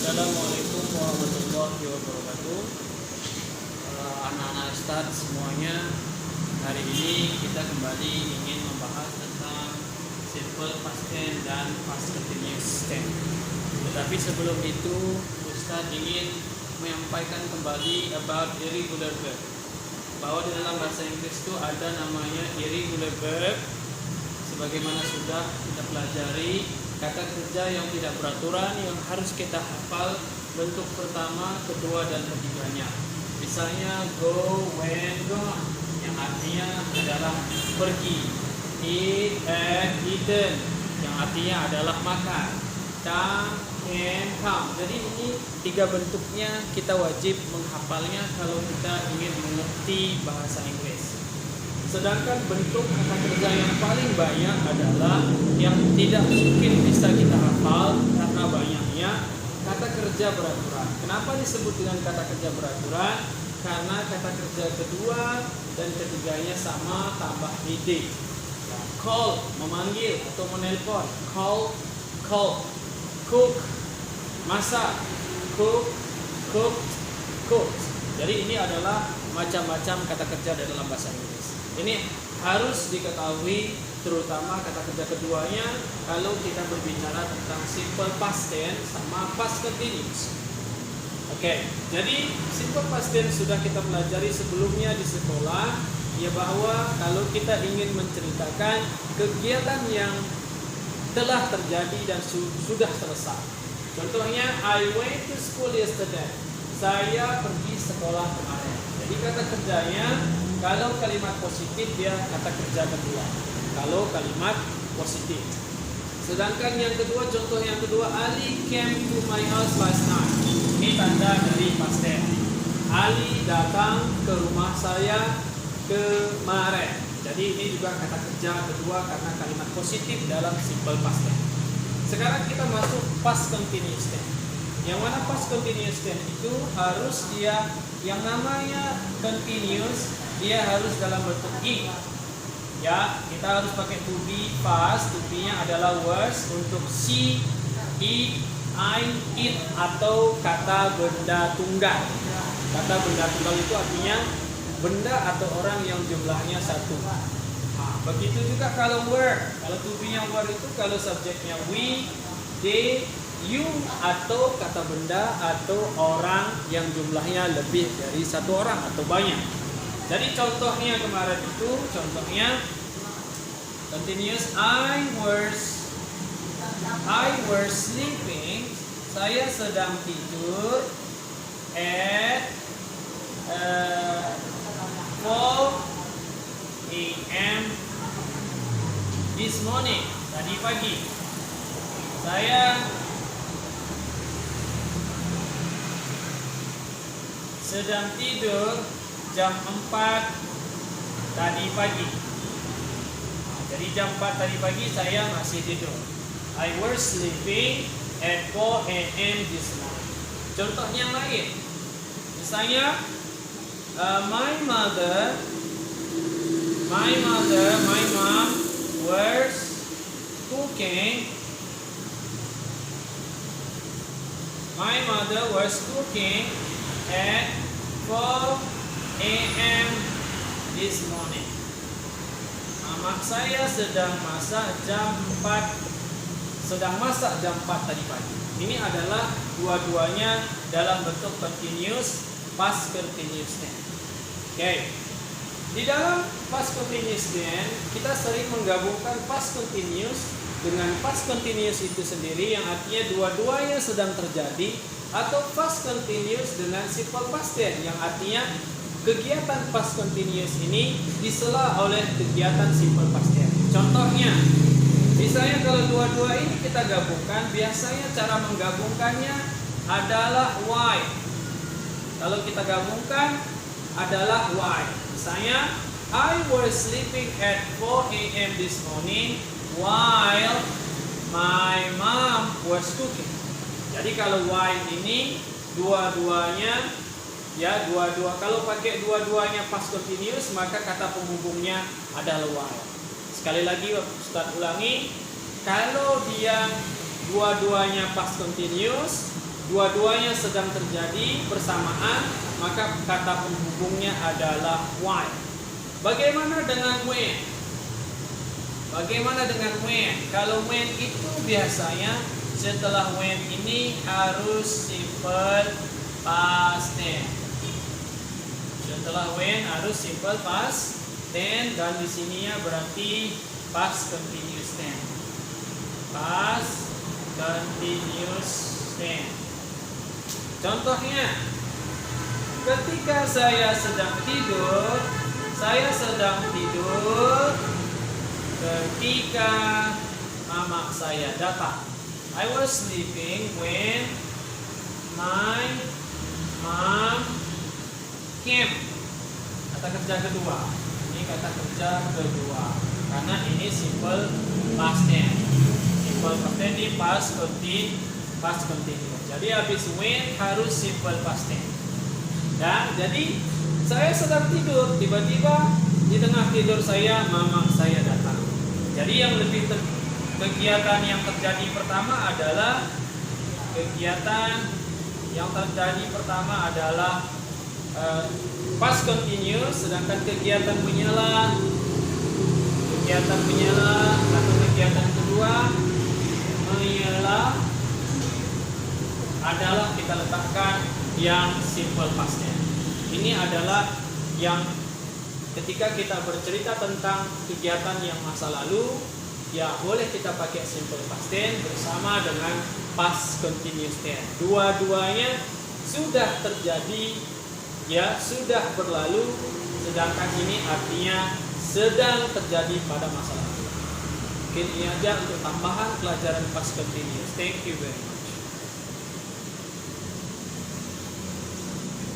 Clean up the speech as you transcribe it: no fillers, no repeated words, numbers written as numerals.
Assalamualaikum warahmatullahi wabarakatuh. Anak-anak Ustadz semuanya, hari ini kita kembali ingin membahas tentang simple past tense dan past continuous tense. Tetapi sebelum itu, Ustadz ingin menyampaikan kembali about irregular verb. Bahwa di dalam bahasa Inggris itu ada namanya irregular verb. Sebagaimana sudah kita pelajari, kata kerja yang tidak beraturan yang harus kita hafal bentuk pertama, kedua, dan ketiganya. Misalnya go, went, gone, yang artinya adalah pergi. Eat and eaten, yang artinya adalah makan. Come and come. Jadi ini tiga bentuknya kita wajib menghafalnya kalau kita ingin mengerti bahasa Inggris. Sedangkan bentuk kata kerja yang paling banyak adalah yang tidak mungkin bisa kita hafal karena banyaknya kata kerja beraturan. Kenapa disebut dengan kata kerja beraturan? Karena kata kerja kedua dan ketiganya sama tambah ed. Call, memanggil atau menelpon. Call, call. Cook, masak. Cook, cooked, cooked. Jadi ini adalah macam-macam kata kerja dalam bahasa Inggris. Ini harus diketahui, terutama kata kerja keduanya kalau kita berbicara tentang simple past tense sama past continuous. Oke, jadi simple past tense sudah kita pelajari sebelumnya di sekolah, ya bahwa kalau kita ingin menceritakan kegiatan yang telah terjadi dan sudah selesai. Contohnya, I went to school yesterday. Saya pergi sekolah kemarin. Jadi kata kerjanya, kalau kalimat positif dia kata kerja kedua. Kalau kalimat positif. Sedangkan yang kedua, contoh yang kedua, Ali came to my house last night. Ini tanda dari past tense. Ali datang ke rumah saya kemarin. Jadi ini juga kata kerja kedua karena kalimat positif dalam simple past tense. Sekarang kita masuk past continuous tense. Yang mana past continuous tense itu harus dia yang namanya continuous, dia harus dalam bentuk ing. Ya, kita harus pakai to be past. To be-nya adalah was untuk she, he, I, it atau kata benda tunggal. Kata benda tunggal itu artinya benda atau orang yang jumlahnya satu. Begitu juga kalau were. Kalau to be-nya were itu kalau subjeknya we, they, you atau kata benda atau orang yang jumlahnya lebih dari satu orang atau banyak. Jadi contohnya kemarin itu, contohnya continuous I was sleeping. Saya sedang tidur at 4 a.m. this morning. Tadi pagi. Saya sedang tidur jam 4 tadi pagi. Jadi jam 4 tadi pagi saya masih tidur. I was sleeping at 4 a.m. this morning. Contoh yang lain. Misalnya my mom was cooking. My mother was cooking at 4 a.m. this morning. Mama saya sedang masak jam 4 tadi pagi. Ini adalah dua-duanya dalam bentuk continuous, past continuous tense. Oke. Di dalam past continuous tense, kita sering menggabungkan past continuous dengan past continuous itu sendiri yang artinya dua-duanya sedang terjadi, atau past continuous dengan simple past tense yang artinya kegiatan past continuous ini disela oleh kegiatan simple past tense. Contohnya, misalnya kalau dua-dua ini kita gabungkan, biasanya cara menggabungkannya adalah why. Kalau kita gabungkan adalah why. Misalnya, I was sleeping at 4 a.m. this morning while my mom was cooking. Jadi kalau why ini dua-duanya, ya kalau pakai dua-duanya past continuous maka kata penghubungnya adalah while. Sekali lagi Ustaz ulangi, kalau dia dua-duanya past continuous dua-duanya sedang terjadi bersamaan, maka kata penghubungnya adalah while. Bagaimana dengan when? Bagaimana dengan when? Kalau when itu biasanya setelah when ini harus simple past tense. Setelah when harus simple past tense, dan di sininya berarti past continuous tense. Past continuous tense. Contohnya, ketika saya sedang tidur, ketika mama saya datang. I was sleeping when my mom came. Kata kerja kedua. Ini kata kerja kedua. Karena ini simple past tense. Simple past tense ini past continuous. Jadi habis when harus simple past tense. Dan jadi saya sedang tidur, tiba-tiba di tengah tidur saya mama saya datang. Jadi yang kegiatan yang terjadi pertama adalah past continuous, sedangkan kegiatan menyala atau kegiatan kedua menyala adalah kita letakkan yang simple past tense. Ini adalah yang ketika kita bercerita tentang kegiatan yang masa lalu, ya boleh kita pakai simple past tense bersama dengan past continuous tense. Dua-duanya sudah terjadi, ya sudah berlalu, sedangkan ini artinya sedang terjadi pada masa lalu. Mungkin ini aja untuk tambahan pelajaran past continuous. Thank you very much.